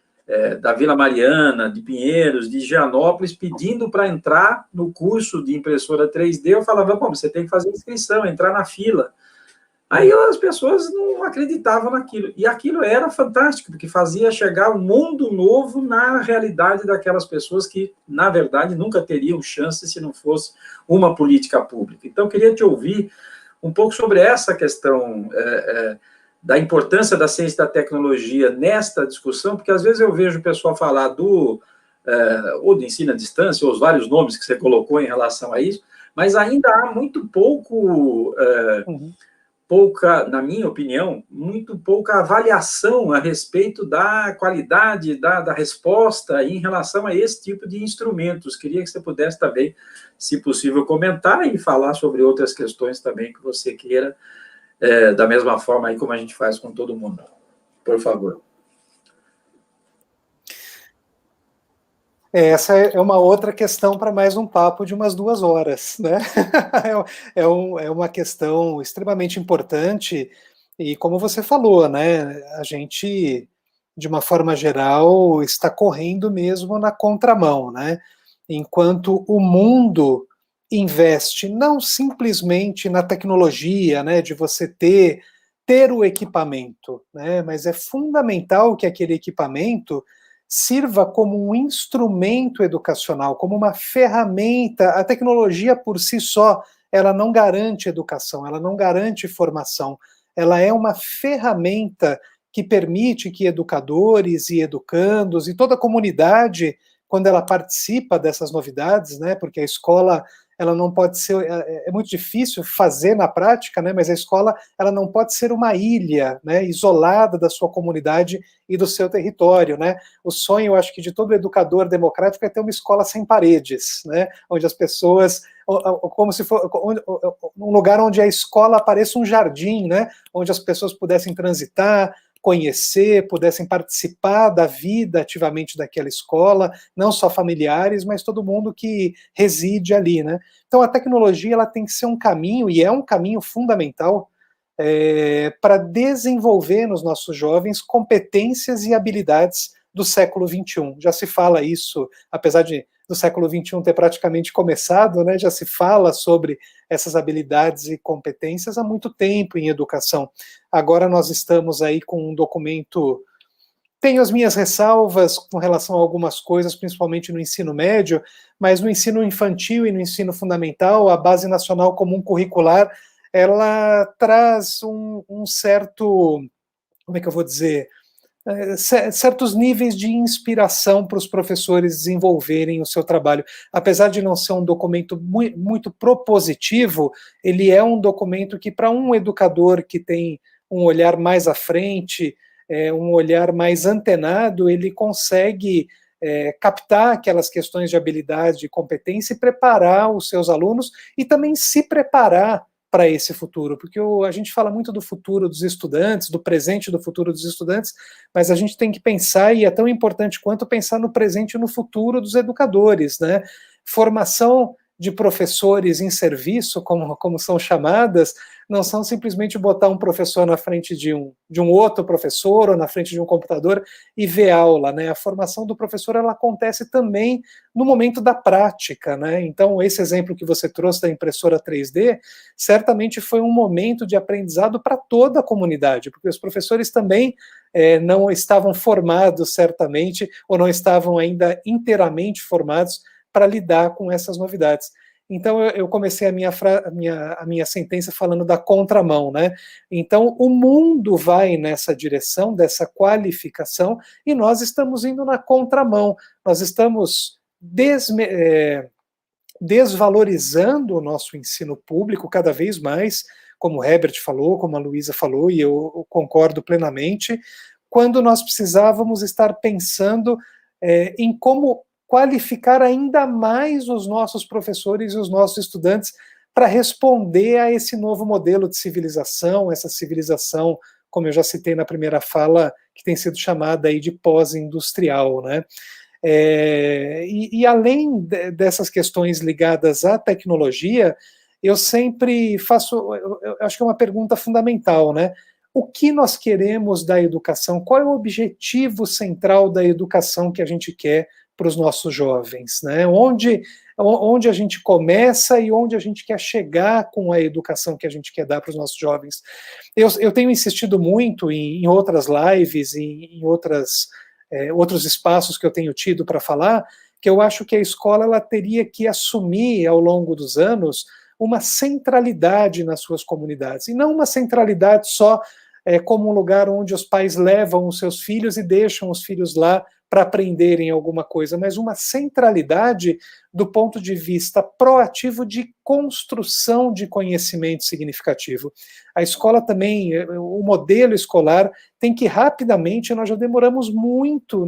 da Vila Mariana, de Pinheiros, de Higienópolis, pedindo para entrar no curso de impressora 3D. Eu falava, bom, você tem que fazer inscrição, entrar na fila. Aí as pessoas não acreditavam naquilo. E aquilo era fantástico, porque fazia chegar um mundo novo na realidade daquelas pessoas que, na verdade, nunca teriam chance se não fosse uma política pública. Então, eu queria te ouvir um pouco sobre essa questão da importância da ciência e da tecnologia nesta discussão, porque às vezes eu vejo o pessoal falar ou do ensino à distância, ou os vários nomes que você colocou em relação a isso, mas ainda há muito pouco... pouca, na minha opinião, muito pouca avaliação a respeito da qualidade da resposta em relação a esse tipo de instrumentos. Queria que você pudesse também, se possível, comentar e falar sobre outras questões também que você queira, da mesma forma aí como a gente faz com todo mundo. Por favor. Essa é uma outra questão para mais um papo de umas 2 horas, né? É uma questão extremamente importante e, como você falou, né, a gente, de uma forma geral, está correndo mesmo na contramão, né? enquanto o mundo investe não simplesmente na tecnologia, né, de você ter o equipamento, né, mas é fundamental que aquele equipamento sirva como um instrumento educacional, como uma ferramenta. A tecnologia por si só, ela não garante educação, ela não garante formação, ela é uma ferramenta que permite que educadores e educandos e toda a comunidade, quando ela participa dessas novidades, né, porque a escola, ela não pode ser, é muito difícil fazer na prática, né, mas a escola, ela não pode ser uma ilha, né, isolada da sua comunidade e do seu território, né. O sonho, eu acho que de todo educador democrático é ter uma escola sem paredes, né, onde as pessoas, como se for um lugar onde a escola pareça um jardim, né, onde as pessoas pudessem transitar, conhecer, pudessem participar da vida ativamente daquela escola, não só familiares, mas todo mundo que reside ali, né? Então a tecnologia, ela tem que ser um caminho, e é um caminho fundamental, para desenvolver nos nossos jovens competências e habilidades do século XXI. Já se fala isso, apesar do século XXI ter praticamente começado, né, já se fala sobre essas habilidades e competências há muito tempo em educação. Agora nós estamos aí com um documento, tenho as minhas ressalvas com relação a algumas coisas, principalmente no ensino médio, mas no ensino infantil e no ensino fundamental, a Base Nacional Comum Curricular, ela traz um certo, como é que eu vou dizer, certos níveis de inspiração para os professores desenvolverem o seu trabalho. Apesar de não ser um documento muito propositivo, ele é um documento que, para um educador que tem um olhar mais à frente, um olhar mais antenado, ele consegue captar aquelas questões de habilidade, de competência e preparar os seus alunos e também se preparar para esse futuro, porque a gente fala muito do futuro dos estudantes, do presente e do futuro dos estudantes, mas a gente tem que pensar, e é tão importante quanto pensar no presente e no futuro dos educadores, né? Formação de professores em serviço, como são chamadas, não são simplesmente botar um professor na frente de um outro professor ou na frente de um computador e ver aula, né? A formação do professor, ela acontece também no momento da prática, né? Então, esse exemplo que você trouxe da impressora 3D, certamente foi um momento de aprendizado para toda a comunidade, porque os professores também não estavam formados, certamente, ou não estavam ainda inteiramente formados para lidar com essas novidades. Então, eu comecei a minha sentença falando da contramão, né? Então, o mundo vai nessa direção, dessa qualificação, e nós estamos indo na contramão. Nós estamos desvalorizando o nosso ensino público cada vez mais, como o Herbert falou, como a Luísa falou, e eu concordo plenamente, quando nós precisávamos estar pensando em como qualificar ainda mais os nossos professores e os nossos estudantes para responder a esse novo modelo de civilização, essa civilização, como eu já citei na primeira fala, que tem sido chamada aí de pós-industrial, né? E além dessas questões ligadas à tecnologia, eu sempre faço, eu acho que é uma pergunta fundamental, né? O que nós queremos da educação? Qual é o objetivo central da educação que a gente quer para os nossos jovens, né? Onde a gente começa e onde a gente quer chegar com a educação que a gente quer dar para os nossos jovens. Eu tenho insistido muito em outras lives, em outros espaços que eu tenho tido para falar, que eu acho que a escola, ela teria que assumir ao longo dos anos uma centralidade nas suas comunidades, e não uma centralidade só como um lugar onde os pais levam os seus filhos e deixam os filhos lá para aprenderem alguma coisa, mas uma centralidade do ponto de vista proativo de construção de conhecimento significativo. A escola também, o modelo escolar tem que rapidamente, nós já demoramos muito,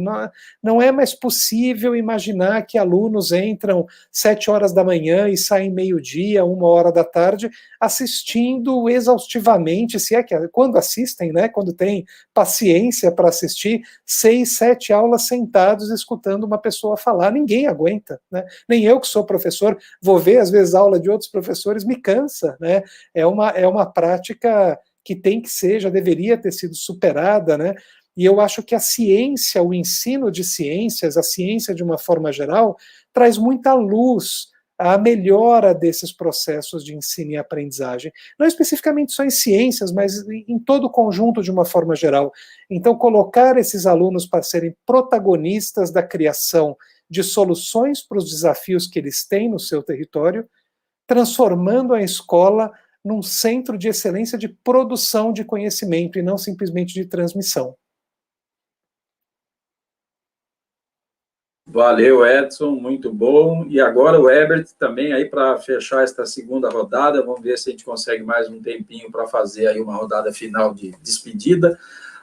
não é mais possível imaginar que alunos entram 7 horas da manhã e saem meio-dia, 1 hora da tarde, assistindo exaustivamente, se é que quando assistem, né, quando tem paciência para assistir, 6, 7 aulas sentados escutando uma pessoa falar, ninguém aguenta, né? Nem eu que sou professor, vou ver às vezes aula de outros professores, me cansa, né? É uma prática que tem que ser, já deveria ter sido superada, né? E eu acho que a ciência, o ensino de ciências, a ciência de uma forma geral, traz muita luz à melhora desses processos de ensino e aprendizagem. Não especificamente só em ciências, mas em todo o conjunto de uma forma geral. Então, colocar esses alunos para serem protagonistas da criação de soluções para os desafios que eles têm no seu território, transformando a escola num centro de excelência de produção de conhecimento e não simplesmente de transmissão. Valeu, Edson, muito bom. E agora o Herbert também aí para fechar esta segunda rodada, vamos ver se a gente consegue mais um tempinho para fazer aí uma rodada final de despedida,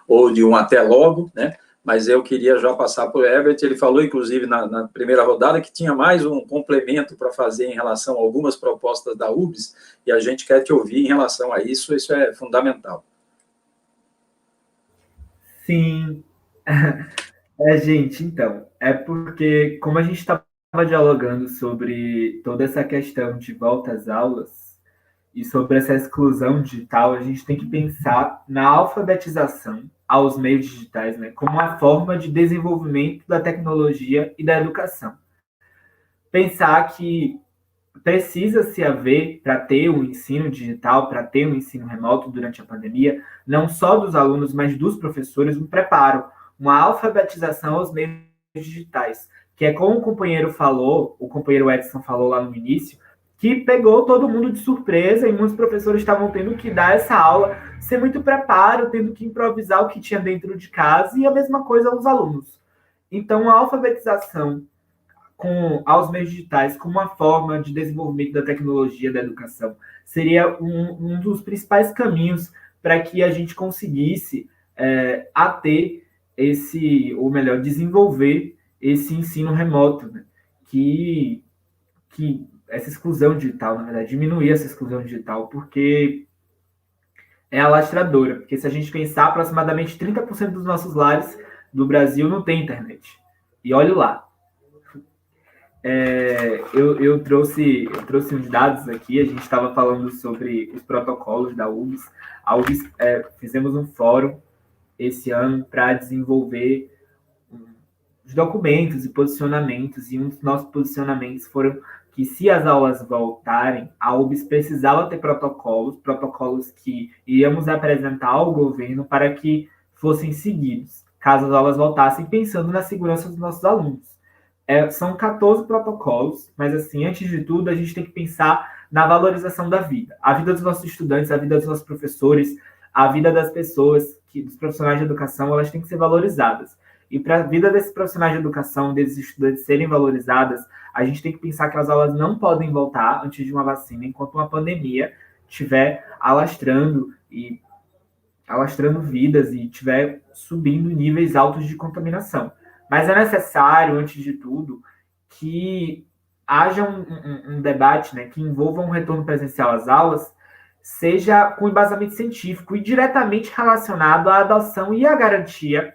ou de um até logo, né? Mas eu queria já passar para o Herbert, ele falou, inclusive, na primeira rodada, que tinha mais um complemento para fazer em relação a algumas propostas da UBS, e a gente quer te ouvir em relação a isso, isso é fundamental. Sim. Gente, então, é porque, como a gente estava dialogando sobre toda essa questão de volta às aulas e sobre essa exclusão digital, a gente tem que pensar na alfabetização aos meios digitais, né, como uma forma de desenvolvimento da tecnologia e da educação. Pensar que precisa-se haver, para ter um ensino digital, para ter um ensino remoto durante a pandemia, não só dos alunos, mas dos professores, um preparo, uma alfabetização aos meios digitais, que é como o companheiro falou, o companheiro Edson falou lá no início, que pegou todo mundo de surpresa e muitos professores estavam tendo que dar essa aula sem muito preparo, tendo que improvisar o que tinha dentro de casa e a mesma coisa aos alunos. Então, a alfabetização aos meios digitais como uma forma de desenvolvimento da tecnologia da educação seria um dos principais caminhos para que a gente conseguisse desenvolver esse ensino remoto, né? que essa exclusão digital, na verdade, diminuir essa exclusão digital, porque é alastradora, porque se a gente pensar, aproximadamente 30% dos nossos lares do Brasil não tem internet. E olha lá. Eu trouxe uns dados aqui, a gente estava falando sobre os protocolos da UBS. A UBS fizemos um fórum esse ano para desenvolver os documentos e posicionamentos, e um dos nossos posicionamentos foram que, se as aulas voltarem, a UBS precisava ter protocolos que iríamos apresentar ao governo para que fossem seguidos, caso as aulas voltassem, pensando na segurança dos nossos alunos. São 14 protocolos, mas, assim, antes de tudo, a gente tem que pensar na valorização da vida. A vida dos nossos estudantes, a vida dos nossos professores, a vida das pessoas, dos profissionais de educação, elas têm que ser valorizadas. E para a vida desses profissionais de educação, desses estudantes serem valorizadas, a gente tem que pensar que as aulas não podem voltar antes de uma vacina, enquanto uma pandemia estiver alastrando vidas e estiver subindo níveis altos de contaminação. Mas é necessário, antes de tudo, que haja um debate, né, que envolva um retorno presencial às aulas, seja com embasamento científico e diretamente relacionado à adoção e à garantia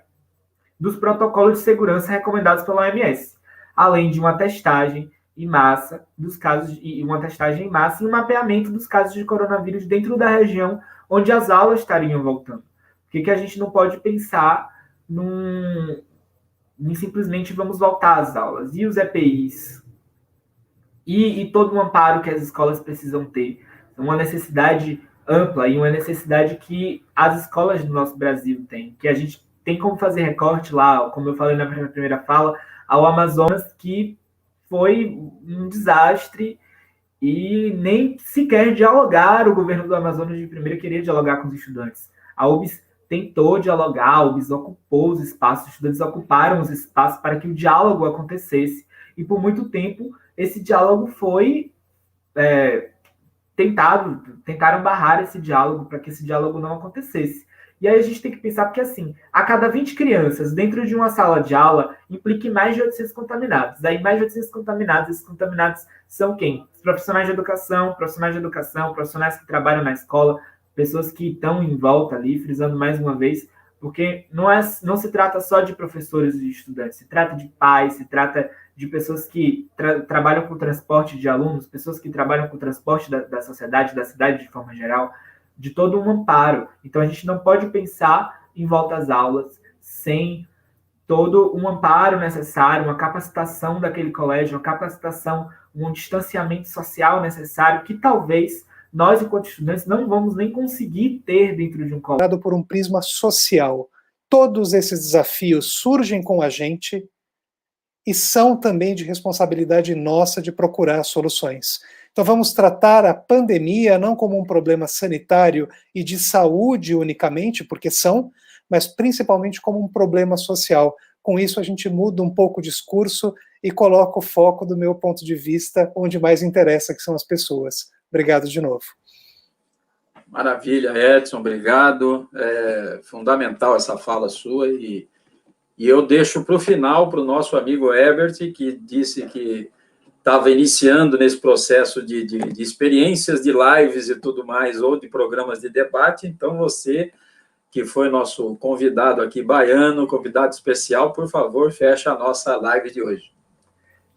dos protocolos de segurança recomendados pela OMS, além de uma testagem em massa dos casos e um mapeamento dos casos de coronavírus dentro da região onde as aulas estariam voltando. Por que a gente não pode pensar em simplesmente vamos voltar às aulas? E os EPIs? E todo o amparo que as escolas precisam ter? Uma necessidade ampla e uma necessidade que as escolas do nosso Brasil têm, que a gente tem como fazer recorte lá, como eu falei na primeira fala, ao Amazonas, que foi um desastre e nem sequer dialogar. O governo do Amazonas de primeira queria dialogar com os estudantes. A UBS tentou dialogar, a UBS ocupou os espaços, os estudantes ocuparam os espaços para que o diálogo acontecesse. E por muito tempo esse diálogo foi tentaram barrar esse diálogo para que esse diálogo não acontecesse. E aí a gente tem que pensar porque, assim, a cada 20 crianças dentro de uma sala de aula implica mais de 800 contaminados. Aí mais de 800 contaminados, esses contaminados são quem? Os profissionais de educação, profissionais que trabalham na escola, pessoas que estão em volta ali, frisando mais uma vez, porque não se trata só de professores e de estudantes, se trata de pais, se trata de pessoas que trabalham com transporte de alunos, pessoas que trabalham com transporte da sociedade, da cidade de forma geral, de todo um amparo. Então, a gente não pode pensar em volta às aulas sem todo um amparo necessário, uma capacitação daquele colégio, uma capacitação, um distanciamento social necessário, que talvez nós, enquanto estudantes, não vamos nem conseguir ter dentro de um colégio. Por um prisma social. Todos esses desafios surgem com a gente e são também de responsabilidade nossa de procurar soluções. Então vamos tratar a pandemia não como um problema sanitário e de saúde unicamente, porque são, mas principalmente como um problema social. Com isso a gente muda um pouco o discurso e coloca o foco do meu ponto de vista onde mais interessa, que são as pessoas. Obrigado de novo. Maravilha, Edson, obrigado. É fundamental essa fala sua e eu deixo para o final para o nosso amigo Herbert, que disse que estava iniciando nesse processo de experiências de lives e tudo mais, ou de programas de debate. Então, você, que foi nosso convidado aqui, baiano, convidado especial, por favor, fecha a nossa live de hoje.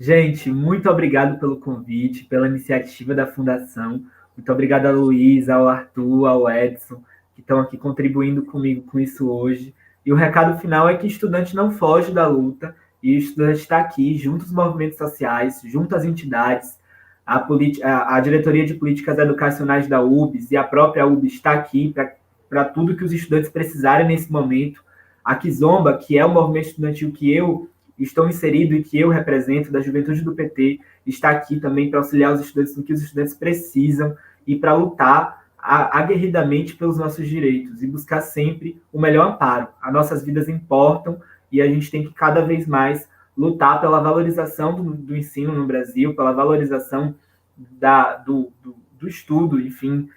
Gente, muito obrigado pelo convite, pela iniciativa da Fundação. Muito obrigado a Luísa, ao Arthur, ao Edson, que estão aqui contribuindo comigo com isso hoje. E o recado final é que estudante não foge da luta, e o estudante está aqui, junto aos movimentos sociais, junto às entidades, a Diretoria de Políticas Educacionais da UBS e a própria UBS está aqui para tudo que os estudantes precisarem nesse momento. A Kizomba, que é o movimento estudantil que eu estou inserido e que eu represento, da Juventude do PT, está aqui também para auxiliar os estudantes no que os estudantes precisam e para lutar aguerridamente pelos nossos direitos e buscar sempre o melhor amparo. As nossas vidas importam e a gente tem que cada vez mais lutar pela valorização do ensino no Brasil, pela valorização do estudo, enfim,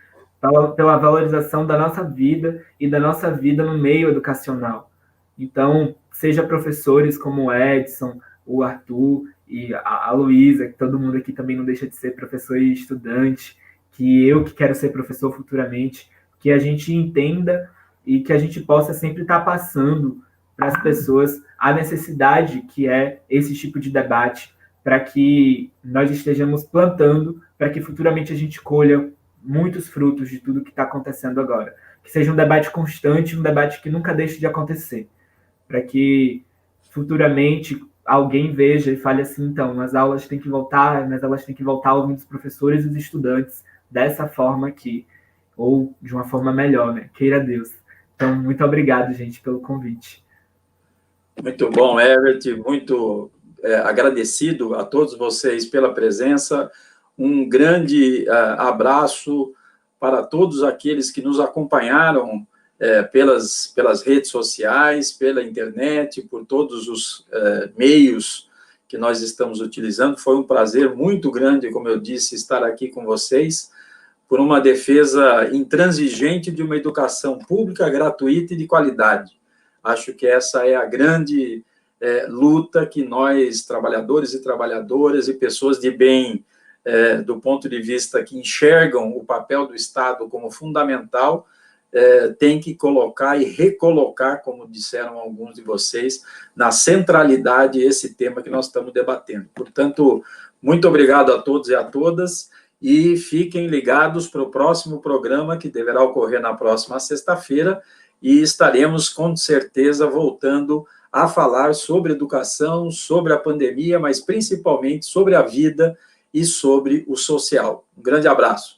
pela valorização da nossa vida e da nossa vida no meio educacional. Então, seja professores como o Edson, o Arthur e a Luísa, que todo mundo aqui também não deixa de ser professor e estudante, que eu que quero ser professor futuramente, que a gente entenda e que a gente possa sempre estar passando para as pessoas a necessidade que é esse tipo de debate, para que nós estejamos plantando, para que futuramente a gente colha muitos frutos de tudo que está acontecendo agora. Que seja um debate constante, um debate que nunca deixe de acontecer, para que futuramente alguém veja e fale assim, então, as aulas têm que voltar ouvindo os professores e os estudantes dessa forma aqui, ou de uma forma melhor, né? Queira Deus. Então, muito obrigado, gente, pelo convite. Muito bom, Herbert, muito agradecido a todos vocês pela presença, um grande abraço para todos aqueles que nos acompanharam pelas redes sociais, pela internet, por todos os meios que nós estamos utilizando. Foi um prazer muito grande, como eu disse, estar aqui com vocês, por uma defesa intransigente de uma educação pública, gratuita e de qualidade. Acho que essa é a grande luta que nós, trabalhadores e trabalhadoras e pessoas de bem, do ponto de vista que enxergam o papel do Estado como fundamental, tem que colocar e recolocar, como disseram alguns de vocês, na centralidade esse tema que nós estamos debatendo. Portanto, muito obrigado a todos e a todas, e fiquem ligados para o próximo programa, que deverá ocorrer na próxima sexta-feira, e estaremos, com certeza, voltando a falar sobre educação, sobre a pandemia, mas principalmente sobre a vida e sobre o social. Um grande abraço.